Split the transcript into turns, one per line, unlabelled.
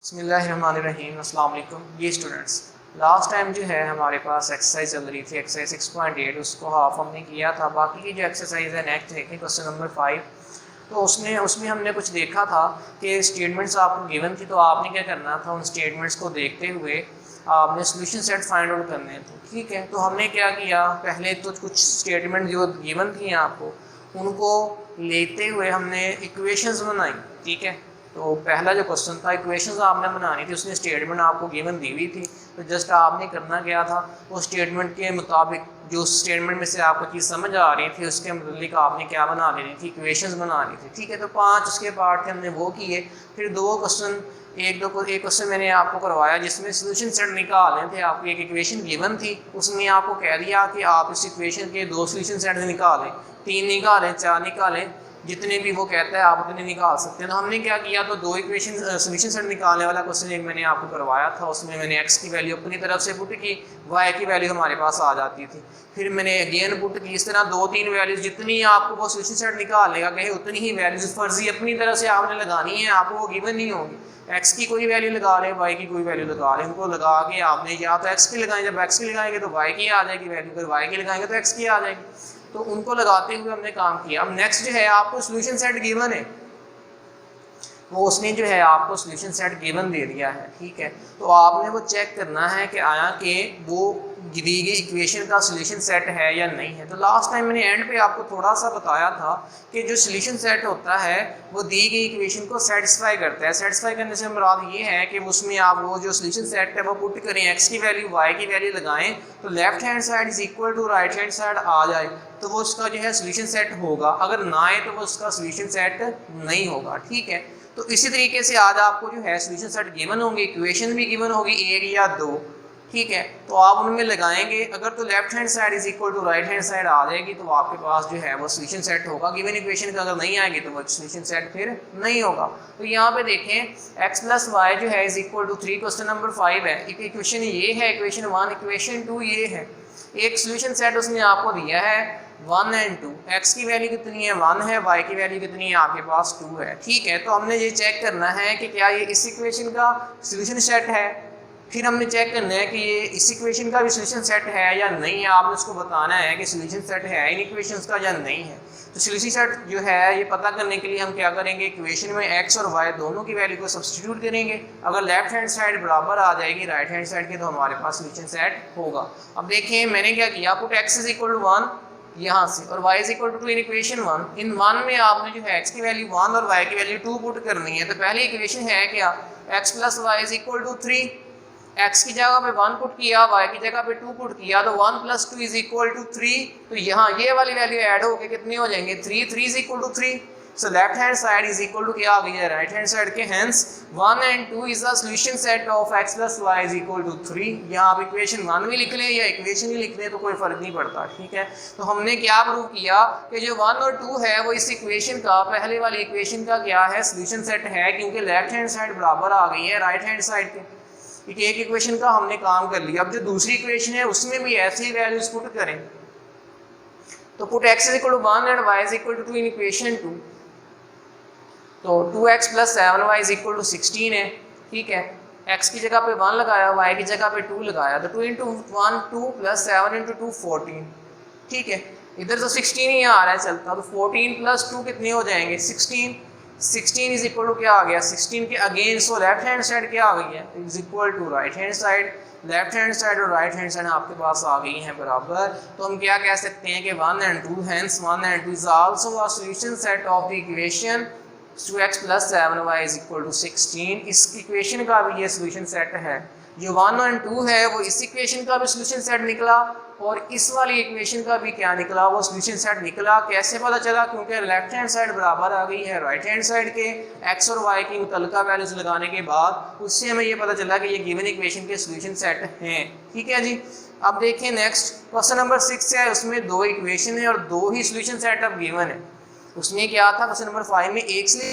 बिस्मिल्लाहिर्रहमानिर्रहीम। अस्सलाम वालेकुम। ये स्टूडेंट्स, लास्ट टाइम जो है हमारे पास एक्सरसाइज चल रही थी, एक्सरसाइज 6.8, उसको हाफ हमने किया था। बाकी की जो एक्सरसाइज है नेक्स्ट देखें, क्वेश्चन नंबर 5। तो उसमें हमने कुछ देखा था कि स्टेटमेंट्स आपको गिवन थी, तो आपने क्या करना था, उन स्टेटमेंट्स को देखते हुए आपने सोल्यूशन सेट फाइंड आउट करने थे। ठीक है, तो हमने क्या किया, पहले तो कुछ स्टेटमेंट जो गिवन थी आपको, उनको लेते हुए हमने इक्वेशंस बनाई। ठीक है, तो पहला जो क्वेश्चन था, इक्वेशंस आपने बनानी थी, उसने स्टेटमेंट आपको गिवन दी हुई थी, तो जस्ट आपने करना क्या था, वो स्टेटमेंट के मुताबिक जो स्टेटमेंट में से आपको चीज़ समझ आ रही थी उसके मुताबिक आपने क्या बना लेनी थी, इक्वेशंस बना ली थी। ठीक है, तो 5 उसके पार्ट थे, हमने वो किए। फिर एक क्वेश्चन मैंने आपको करवाया जिसमें सोल्यूशन सेट निकालने थे। आपको एक इक्वेशन गिवन थी, उसमें आपको कह दिया कि आप इस इक्वेशन के 2 सोल्यूशन सेट निकालें, 3 निकालें, 4 निकालें, जितने भी वो कहता है आप उतने निकाल सकते हैं। तो हमने क्या किया, तो 2 इक्वेशन सोल्यूशन सेट निकालने वाला क्वेश्चन एक मैंने आपको करवाया था, उसमें मैंने x की वैल्यू अपनी तरफ से पुट की, y की वैल्यू हमारे पास आ जाती थी। फिर मैंने अगेन पुट की। इस तरह 2-3 वैल्यूज जितनी आपको वो सोल्यूशन सेट निकालने का कहे उतनी ही वैल्यूज फर्जी अपनी तरफ से आपने लगानी है, आपको वो गिवन नहीं होगी। x की कोई वैल्यू लगा लें, y की कोई वैल्यू लगा लें, उनको लगा के आपने या तो x की लगाएं, जब x की लगाएंगे तो y की आ जाएगी वैल्यू, फिर y की लगाएंगे तो x की आ जाएगी। तो उनको लगाते हुए हमने काम किया। अब नेक्स्ट जो है, आपको सोल्यूशन सेट गिवन है, वो उसने जो है आपको सोल्यूशन सेट गिवन दे दिया है। ठीक है, तो आपने वो चेक करना है कि आया कि वो दी गई इक्वेशन का सोल्यूशन सेट है या नहीं है। तो लास्ट टाइम मैंने एंड पे आपको थोड़ा सा बताया था कि जो सोल्यूशन सेट होता है वो दी गई इक्वेशन को सेटिस्फाई करता है। सेटिस्फाई करने से मुराद ये है कि उसमें आप वो जो सोल्यूशन सेट है वो पुट करें, x की वैल्यू y की वैल्यू लगाएं, तो left hand side is equal to right hand side आ जाए, तो वो उसका जो है सोल्यूशन सेट होगा। अगर ना आए तो वो उसका सोल्यूशन सेट नहीं होगा। ठीक है, तो इसी तरीके से आज आपको जो है सोल्यूशन सेट गिवन होंगे, इक्वेशन भी गिवन होगी 1 या 2। ठीक है, तो आप उनमें लगाएंगे, अगर तो left hand side is equal to right hand side आ जाएगी तो आपके पास जो है वो सोल्यूशन सेट होगा। गिवन इक्वेशन का अगर नहीं आएगी तो वो सोल्यूशन सेट फिर नहीं होगा। तो यहाँ पे देखें x + y जो है is equal to 3, question number 5 है। एक इक्वेशन ये है, इक्वेशन 1, इक्वेशन 2 ये है। एक सोल्यूशन सेट उसने आपको दिया है 1 और 2। x की वैल्यू कितनी है, 1 है, y की वैल्यू कितनी है, आपके पास 2 है। ठीक है, तो हमने ये चेक करना है कि क्या ये इस इक्वेशन का सोल्यूशन सेट है। फिर हमने चेक करना है कि ये इस इक्वेशन का भी सोल्यूशन सेट है या नहीं है। आपने उसको बताना है कि सोल्यूशन सेट है इन इक्वेशंस का या नहीं है। तो सोल्यूशन सेट जो है ये पता करने के लिए हम क्या करेंगे, इक्वेशन में x और y दोनों की वैल्यू को सब्स्टिट्यूट करेंगे। अगर लेफ्ट हैंड साइड बराबर आ जाएगी राइट हैंड साइड के, तो हमारे पास सोल्यूशन सेट होगा। अब देखिए मैंने क्या किया, put x is equal to 1 यहाँ से और y is equal to 2 in equation 1। इन 1 में आपने जो है x की वैल्यू 1 और y की वैल्यू 2 पुट करनी है। तो पहली इक्वेशन है क्या, x + y is equal to 3। x की जगह पे 1 पुट किया, y की जगह पे 2 पुट किया, तो 1 + 2 इज इक्वल टू 3। तो यहाँ ये वाली वैल्यू ऐड होके कितने हो जाएंगे, 3 is equal to 3। So left hand side is equal to क्या आ गई है, राइट हैंड साइड के। हेंस 1 और 2 is the solution set of x + y is equal to 3। यहाँ आप इक्वेशन 1 भी लिख लें या इक्वेशन ही लिख लें तो कोई फर्क नहीं पड़ता। ठीक है, तो हमने क्या प्रूव किया कि जो 1 और 2 है वो इस इक्वेशन का, पहले वाली इक्वेशन का क्या है, सोल्यूशन सेट है, क्योंकि लेफ्ट हैंड साइड बराबर आ गई है राइट हैंड साइड के। एक इक्वेशन का हमने काम कर लिया। अब जो दूसरी इक्वेशन है उसमें भी ऐसे ही वैल्यूज पुट करें, तो put x = 1 and y = 2 in equation 2। तो 2x + 7y = 16 है। ठीक है, x की जगह पे 1 लगाया, y की जगह पे 2 लगाया, तो 2 × 1 2 + 7 × 2 14। ठीक है, इधर तो 16 ही आ रहा है चलता, तो 14 + 2 कितने हो जाएंगे, 16 इज इक्वल टू क्या आ गया, 16 के again. So left hand side क्या आ गई है, is equal to right hand side. Left hand side और राइट हैंड साइड आपके पास आ गई हैं बराबर। तो हम क्या कह सकते हैं कि 1 और 2, हेंस 1 और 2 is also a solution set of the equation 2x + 7y = 16। इस इक्वेशन का भी ये सोल्यूशन सेट है। जो 1 और 2 है वो इस इक्वेशन का भी सोल्यूशन सेट निकला और इस वाली इक्वेशन का भी क्या निकला, वो सोल्यूशन सेट निकला। कैसे पता चला, क्योंकि लेफ्ट हैंड साइड बराबर आ गई है राइट हैंड साइड के। x और y की मुतल्लिका वैल्यूज लगाने के बाद उससे हमें ये पता चला कि ये गिवन इक्वेशन के सोल्यूशन सेट हैं। ठीक है जी, अब देखिए नेक्स्ट क्वेश्चन नंबर 6 है, उसमें 2 इक्वेशन है और 2 ही सोल्यूशन सेट अब गिवन है। उसमें क्या था, क्वेश्चन नंबर 5 में एक से